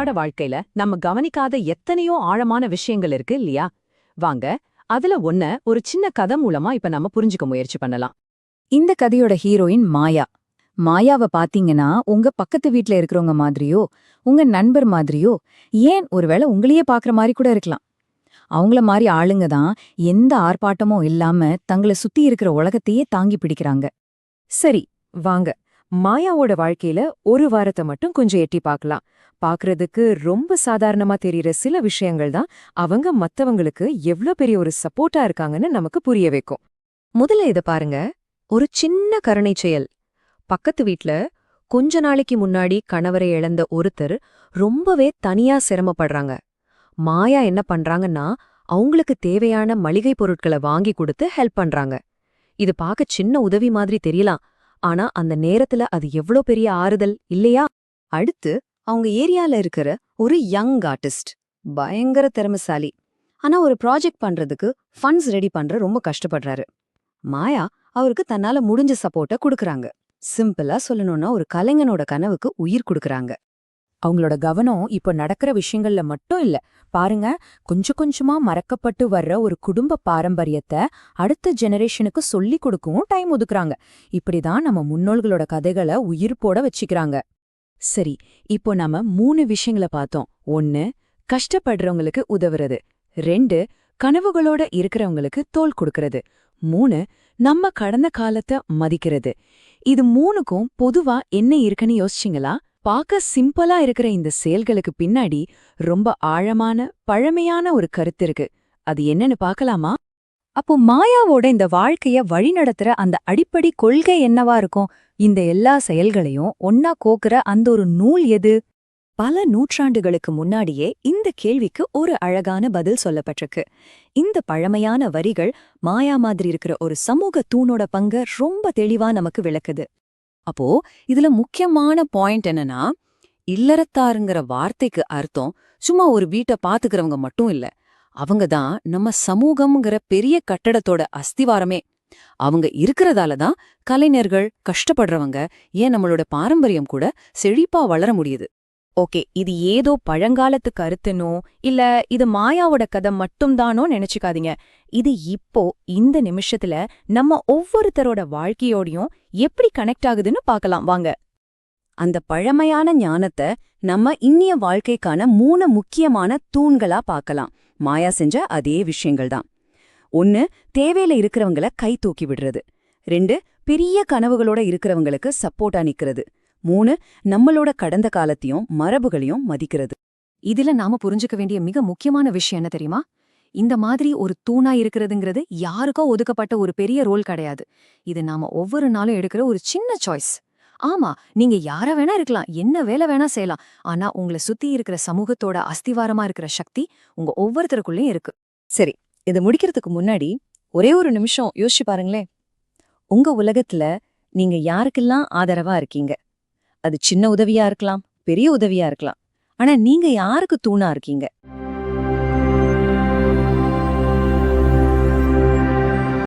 அன்றாட வாழ்க்கையில நம்ம கவனிக்காத எத்தனையோ ஆழமான விஷயங்கள் இருக்கு இல்லையா? வாங்க, அதுல ஒரு சின்ன கதை மூலமா இப்ப நம்ம புரிஞ்சுக்க முயற்சி பண்ணலாம். இந்த கதையோட ஹீரோயின் மாயா. மாயாவ பாத்தீங்கன்னா உங்க பக்கத்து வீட்ல இருக்கிறவங்க மாதிரியோ, உங்க நண்பர் மாதிரியோ, ஏன் ஒருவேளை உங்களையே பாக்குற மாதிரி கூட இருக்கலாம். அவங்கள மாதிரி ஆளுங்க தான் எந்த ஆர்ப்பாட்டமும் இல்லாம தங்களை சுத்தி இருக்கிற உலகத்தையே தாங்கி பிடிக்கிறாங்க. சரி, வாங்க மாயாவோட வாழ்க்கையில ஒரு வாரத்தை மட்டும் கொஞ்சம் எட்டி பார்க்கலாம். பார்க்கறதுக்கு ரொம்ப சாதாரணமா தெரியற சில விஷயங்கள் தான் அவங்க மத்தவங்களுக்கு எவ்ளோ பெரிய ஒரு சப்போர்ட்டா இருக்காங்கன்னு நமக்கு புரிய வைக்கும். முதல்ல இத பாருங்க, ஒரு சின்ன கருணை செயல். பக்கத்து வீட்ல கொஞ்ச நாளைக்கு முன்னாடி கணவரை இழந்த ஒருத்தர் ரொம்பவே தனியா சிரமப்படுறாங்க. மாயா என்ன பண்றாங்கன்னா, அவங்களுக்கு தேவையான மளிகை பொருட்களை வாங்கி கொடுத்து ஹெல்ப் பண்றாங்க. இது பார்க்க சின்ன உதவி மாதிரி தெரியலாம், ஆனா அந்த நேரத்துல அது எவ்ளோ பெரிய ஆறுதல் இல்லையா? அடுத்து அவங்க ஏரியால இருக்கிற ஒரு யங் ஆர்டிஸ்ட், பயங்கர திறமைசாலி. ஆனா ஒரு ப்ராஜெக்ட் பண்றதுக்கு ஃபண்ட்ஸ் ரெடி பண்ற ரொம்ப கஷ்டப்படுறாரு. மாயா அவருக்கு தன்னால முடிஞ்ச சப்போர்ட்ட கொடுக்கறாங்க. சிம்பிளா சொல்லணும்னா ஒரு கலைஞனோட கனவுக்கு உயிர் கொடுக்கறாங்க. அவங்களோட கவனம் இப்ப நடக்கிற விஷயங்கள்ல மட்டும் இல்ல. பாருங்க, கொஞ்சம் கொஞ்சமா மறக்கப்பட்டு வர்ற ஒரு குடும்ப பாரம்பரியத்தை அடுத்த ஜெனரேஷனுக்கு சொல்லி கொடுக்கவும் டைம் ஒதுக்குறாங்க. இப்படிதான் நம்ம முன்னோர்களோட கதைகளை உயிர் போட வச்சுக்கிறாங்க. சரி, இப்போ நாம 3 விஷயங்கள பார்த்தோம். 1, கஷ்டப்படுறவங்களுக்கு உதவுறது. 2, கனவுகளோட இருக்கிறவங்களுக்கு தோள் கொடுக்கறது. 3, நம்ம கடந்த காலத்தை மதிக்கிறது. இது 3க்கும் பொதுவா என்ன இருக்குன்னு யோசிச்சிங்களா? பார்க்க சிம்பிளா இருக்கிற இந்த செயல்களுக்கு பின்னாடி ரொம்ப ஆழமான பழமையான ஒரு கருத்து இருக்கு. அது என்னன்னு பார்க்கலாமா? அப்போ மாயாவோட இந்த வாழ்க்கைய வழிநடத்துற அந்த அடிப்படை கொள்கை என்னவா இருக்கும்? இந்த எல்லா செயல்களையும் ஒன்னா கோக்குற அந்த ஒரு நூல் எது? பல நூற்றாண்டுகளுக்கு முன்னாடியே இந்த கேள்விக்கு ஒரு அழகான பதில் சொல்லப்பட்டிருக்கு. இந்த பழமையான வரிகள் மாயா மாதிரி இருக்கிற ஒரு சமூக தூணோட பங்க ரொம்ப தெளிவா நமக்கு விளக்குது. அப்போ இதுல முக்கியமான பாயிண்ட் என்னன்னா, இல்லறத்தாருங்கிற வார்த்தைக்கு அர்த்தம் சும்மா ஒரு வீட்டை பாத்துக்கிறவங்க மட்டும் இல்ல. அவங்க தான் நம்ம சமூகம்ங்கிற பெரிய கட்டடத்தோட அஸ்திவாரமே. அவங்க இருக்கிறதால தான் கலைஞர்கள், கஷ்டப்படுறவங்க, ஏன் நம்மளோட பாரம்பரியம் கூட செழிப்பா வளர முடியுது. ஓகே, இது ஏதோ பழங்காலத்து கருத்துனோ இல்ல இது மாயாவோட கதை மட்டும்தானோ நினைச்சுக்காதீங்க. இது இப்போ இந்த நிமிஷத்துல நம்ம ஒவ்வொருத்தரோட வாழ்க்கையோடையும் எப்படி கனெக்ட் ஆகுதுன்னு பார்க்கலாம் வாங்க. அந்த பழமையான ஞானத்தை நம்ம இன்னிய வாழ்க்கைக்கான 3 முக்கியமான தூண்களா பார்க்கலாம். மாயா செஞ்ச அதே விஷயங்கள் தான். 1, தேவையில இருக்கிறவங்கள கை தூக்கி விடுறது. 2, பெரிய கனவுகளோட இருக்கிறவங்களுக்கு சப்போர்ட்டா நிக்கிறது. 3, நம்மளோட கடந்த காலத்தையும் மரபுகளையும் மதிக்கிறது. இதுல நாம புரிஞ்சுக்க வேண்டிய மிக முக்கியமான விஷயம் என்ன தெரியுமா? இந்த மாதிரி ஒரு தூணா இருக்கிறதுங்கிறது யாருக்கோ ஒதுக்கப்பட்ட ஒரு பெரிய ரோல் கிடையாது. இது நாம ஒவ்வொரு நாளும் எடுக்கிற ஒரு சின்ன சாய்ஸ். ஆமா, நீங்க யார வேணா இருக்கலாம், என்ன வேலை வேணா செய்யலாம். ஆனா உங்களை சுத்தி இருக்கிற சமூகத்தோட அஸ்திவாரமா இருக்கிற சக்தி உங்க ஒவ்வொருத்தருக்குள்ளயும் இருக்கு. சரி, இது முடிக்கிறதுக்கு முன்னாடி ஒரே ஒரு நிமிஷம் யோசிச்சு பாருங்களேன். உங்க உலகத்துல நீங்க யாருக்கெல்லாம் ஆதரவா இருக்கீங்க? அது சின்ன உதவியா இருக்கலாம், பெரிய உதவியா இருக்கலாம். ஆனா நீங்க யாருக்கு தூணா இருக்கீங்க?